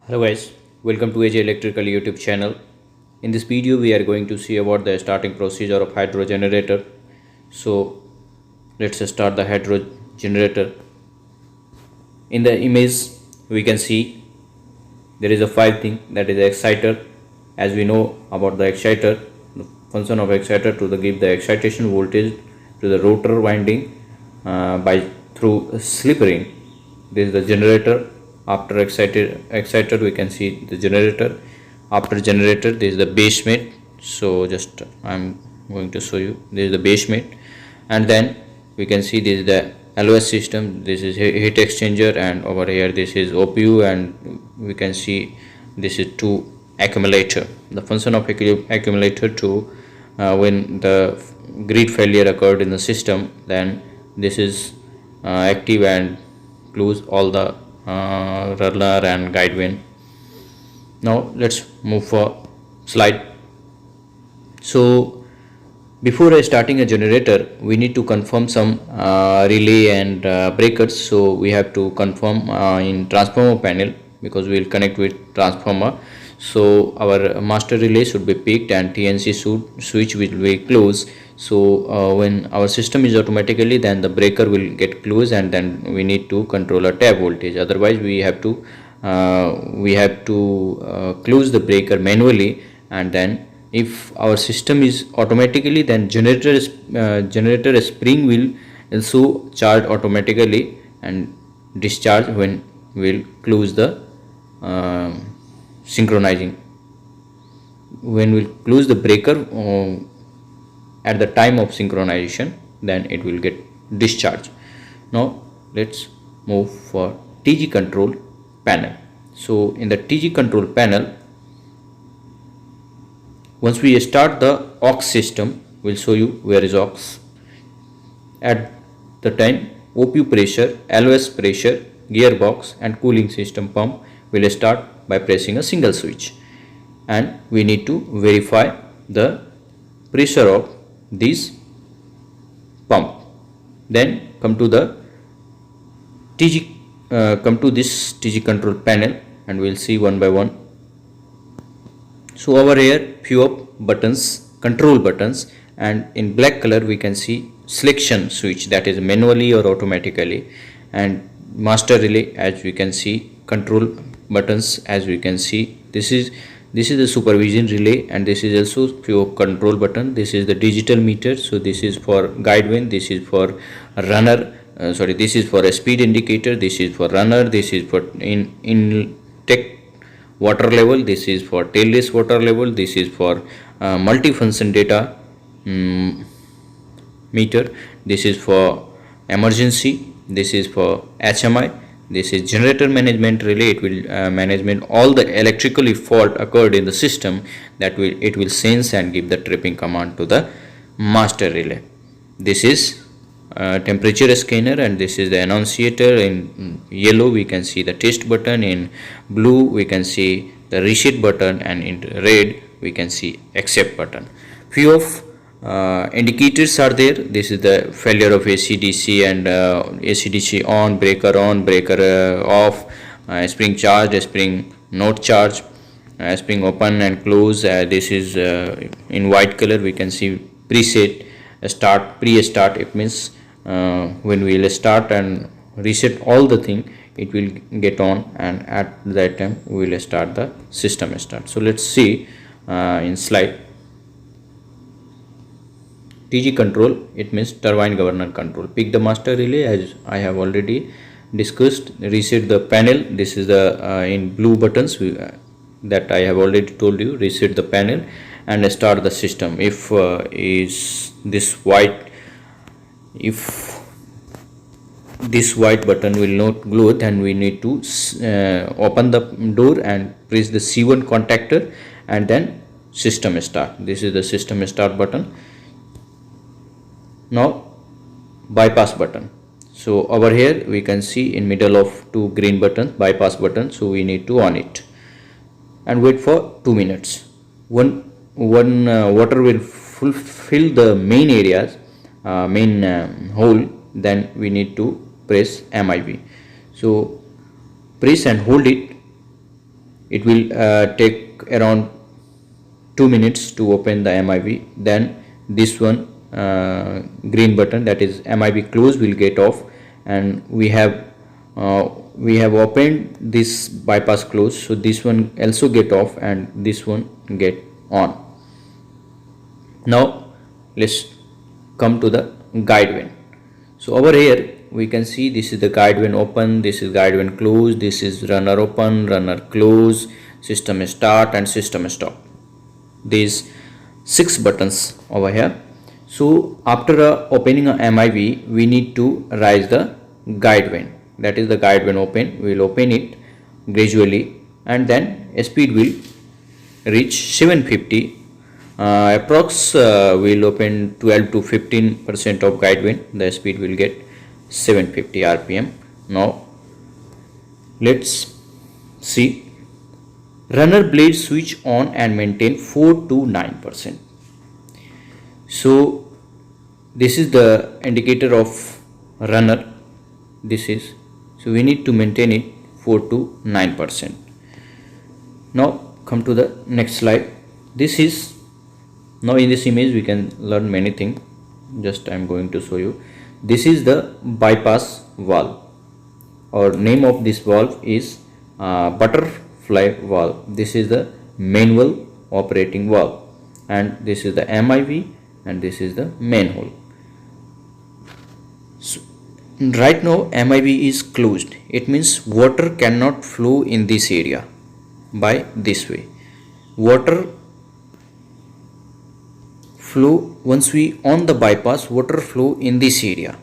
Hello guys, welcome to AJ Electrical YouTube channel. In this video we are going to see about the starting procedure of hydro generator. So let's start the hydro generator. In the image we can see there is a five thing, that is the exciter. As we know about the exciter, the function of exciter to give the excitation voltage to the rotor winding by through slip ring. This is the generator. After exciter we can see the generator. After generator this is the base mate. So just I'm going to show you, this is the base mate, and then we can see this is the LOS system, this is heat exchanger, and over here this is OPU, and we can see this is two accumulator. The function of accumulator to when the grid failure occurred in the system, then this is active and close all the runner and guide wing. Now let's move for slide. So before starting a generator we need to confirm some relay and breakers. So we have to confirm in transformer panel, because we will connect with transformer. So our master relay should be picked and TNC switch will be closed. So when our system is automatically, then the breaker will get closed, and then we need to control a tap voltage. Otherwise we have to close the breaker manually, and then if our system is automatically, then generator spring will also charge automatically and discharge when we'll close the synchronizing. When we close the breaker at the time of synchronization, then it will get discharged. Now let's move for TG control panel. So in the TG control panel, once we start the aux system, we'll show you where is aux. At the time, OPU pressure, LOS pressure, gearbox and cooling system pump will start by pressing a single switch, and we need to verify the pressure of this pump. Then come to the this TG control panel, and we'll see one by one. So over here few of buttons, control buttons, and in black color we can see selection switch, that is manually or automatically, and master relay, as we can see control buttons, as we can see this is the supervision relay, and this is also few control button. This is the digital meter, so this is for guide wing, this is for runner, this is for a speed indicator, this is for runner, this is for in tech water level, this is for tailless water level, this is for multifunction data meter, this is for emergency, this is for HMI, this is generator management relay. It will management all the electrical fault occurred in the system, that it will sense and give the tripping command to the master relay. This is temperature scanner, and this is the annunciator. In yellow we can see the test button, in blue we can see the reset button, and in red we can see accept button. Few of indicators are there. This is the failure of AC/DC, and AC/DC on, breaker off, spring charged, spring not charged, spring open and close. This is in white color we can see preset start, pre-start. It means when we will start and reset all the thing, it will get on, and at that time we will start the system start. So let's see in slide. TG control, it means turbine governor control. Pick the master relay, as I have already discussed. Reset the panel, this is the in blue buttons that I have already told you. Reset the panel and start the system. If is this white, if this white button will not glow, then we need to open the door and press the C1 contactor, and then system start. This is the system start button. Now bypass button. So over here we can see in middle of two green buttons, bypass button. So we need to on it and wait for 2 minutes. One water will fulfill the main areas, main hole, then we need to press MIB. So press and hold it It will take around 2 minutes to open the MIB. Then this one green button, that is MIB close, will get off, and we have opened this bypass close, so this one also get off and this one get on. Now let's come to the guide vane. So over here we can see this is the guide vane open, this is guide vane close, this is runner open, runner close, system start and system stop. These 6 buttons over here. So after opening a MIB, we need to raise the guide vane, that is the guide vane open. We will open it gradually and then speed will reach 750. Approx will open 12 to 15% of guide vane, the speed will get 750 rpm. Now let's see. Runner blade switch on and maintain 4 to 9%. So this is the indicator of runner, this is, so we need to maintain it 4 to 9%. Now come to the next slide. This is, now in this image we can learn many things, just I am going to show you. This is the bypass valve, or name of this valve is butterfly valve. This is the manual operating valve, and this is the MIB, and this is the manhole. So right now MIB is closed, it means water cannot flow in this area by this way. Water flow, once we on the bypass, water flow in this area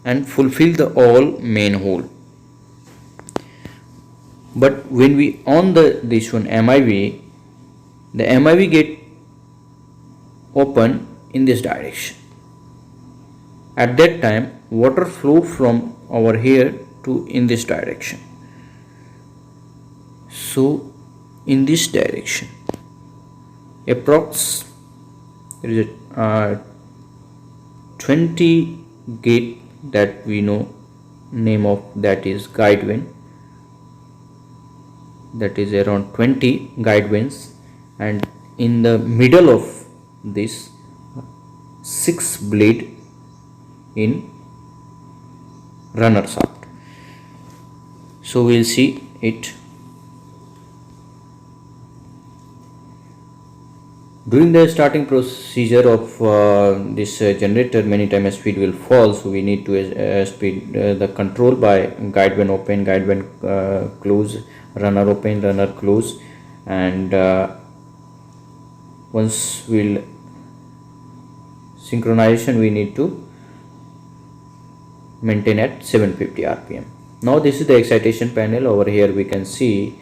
and fulfill the all manhole. But when we on this one MIB, the MIB get open in this direction. At that time water flow from over here to in this direction. So in this direction approx there is a 20 gate that we know, name of that is guide vane, that is around 20 guide vanes, and in the middle of this 6 blade in runner shaft. So we'll see it. During the starting procedure of this generator, many times speed will fall, so we need to speed the control by guide vane open, guide vane close, runner open, runner close, and once we'll synchronization we need to maintain at 750 rpm. Now this is the excitation panel. Over here we can see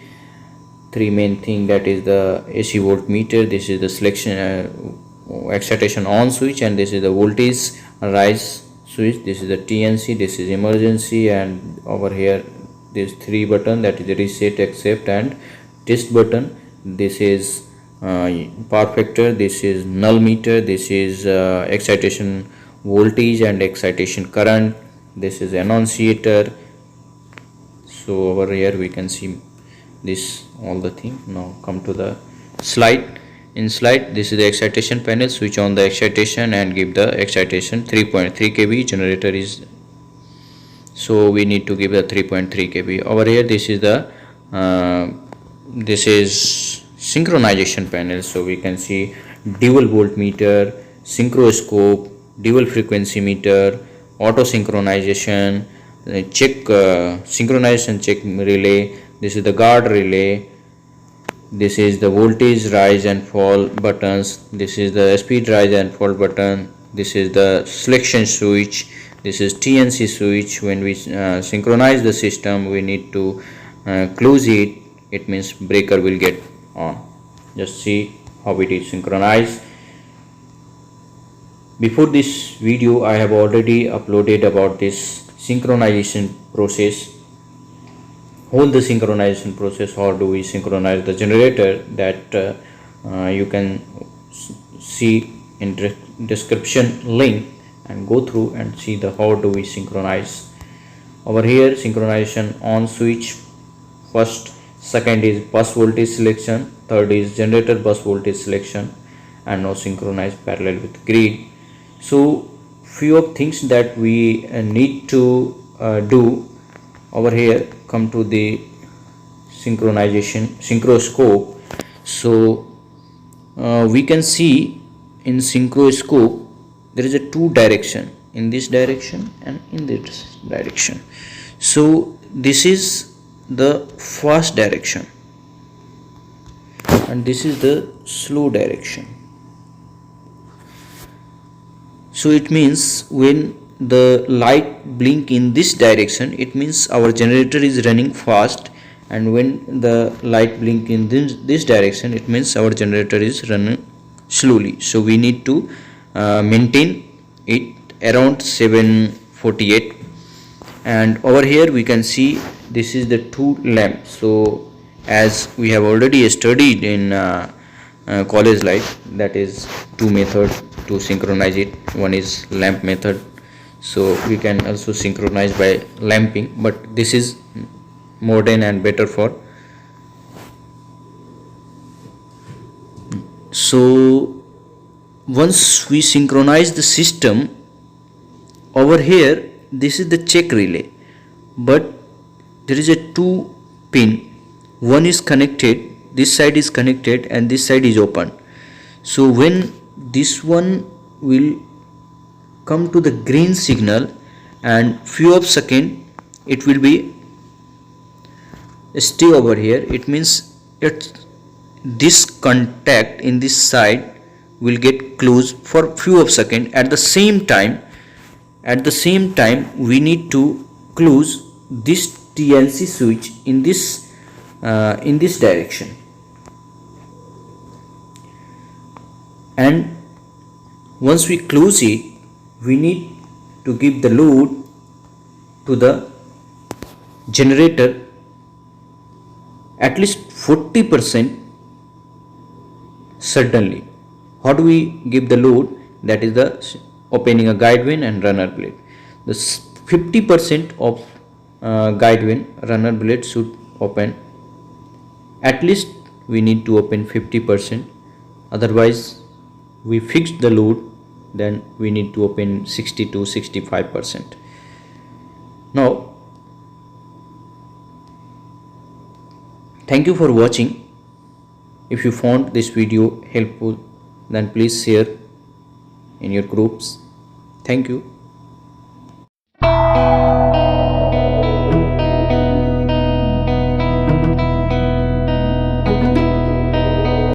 3 main thing, that is the AC voltmeter, this is the selection excitation on switch, and this is the voltage rise switch, this is the TNC, this is emergency, and over here this 3 button, that is the reset, accept and test button. This is power factor, this is null meter, this is excitation voltage and excitation current, this is annunciator. So over here we can see this all the thing. Now come to the slide. In slide, this is the excitation panel. Switch on the excitation and give the excitation 3.3 kV. Generator is, so we need to give the 3.3 kV. Over here this is the this is synchronization panel. So we can see dual voltmeter, synchroscope, dual frequency meter, auto synchronization, check synchronization check relay. This is the guard relay, this is the voltage rise and fall buttons, this is the speed rise and fall button, this is the selection switch, this is TNC switch. When we synchronize the system we need to close it, it means breaker will get on. Just see how it is synchronized. Before this video I have already uploaded about this synchronization process, whole the synchronization process, how do we synchronize the generator, that you can see in description link and go through and see the how do we synchronize. Over here synchronization on switch, first second is bus voltage selection, third is generator bus voltage selection, and now synchronize parallel with grid. So few of things that we need to do over here. Come to the synchronization synchroscope. So we can see in synchroscope there is a two direction, in this direction and in this direction. So this is the fast direction and this is the slow direction. So it means when the light blink in this direction, it means our generator is running fast, and when the light blink in this direction, it means our generator is running slowly. So we need to maintain it around 748. And over here we can see this is the two lamps. So as we have already studied in college life, that is two methods to synchronize it. One is lamp method, so we can also synchronize by lamping, but this is modern and better for. So once we synchronize the system, over here this is the check relay, but there is a two pin, one is connected, this side is connected and this side is open. So when this one will come to the green signal and few of second it will be stay over here, it means this contact in this side will get closed for few of second. At the same time we need to close this TNC switch in this direction, and once we close it, we need to give the load to the generator at least 40% suddenly. How do we give the load? That is the opening a guide vane and runner blade. The 50% of guide vane, runner blade should open. At least we need to open 50%, otherwise we fix the load, then we need to open 60 to 65%. Now thank you for watching. If you found this video helpful, then please share in your groups. Thank you.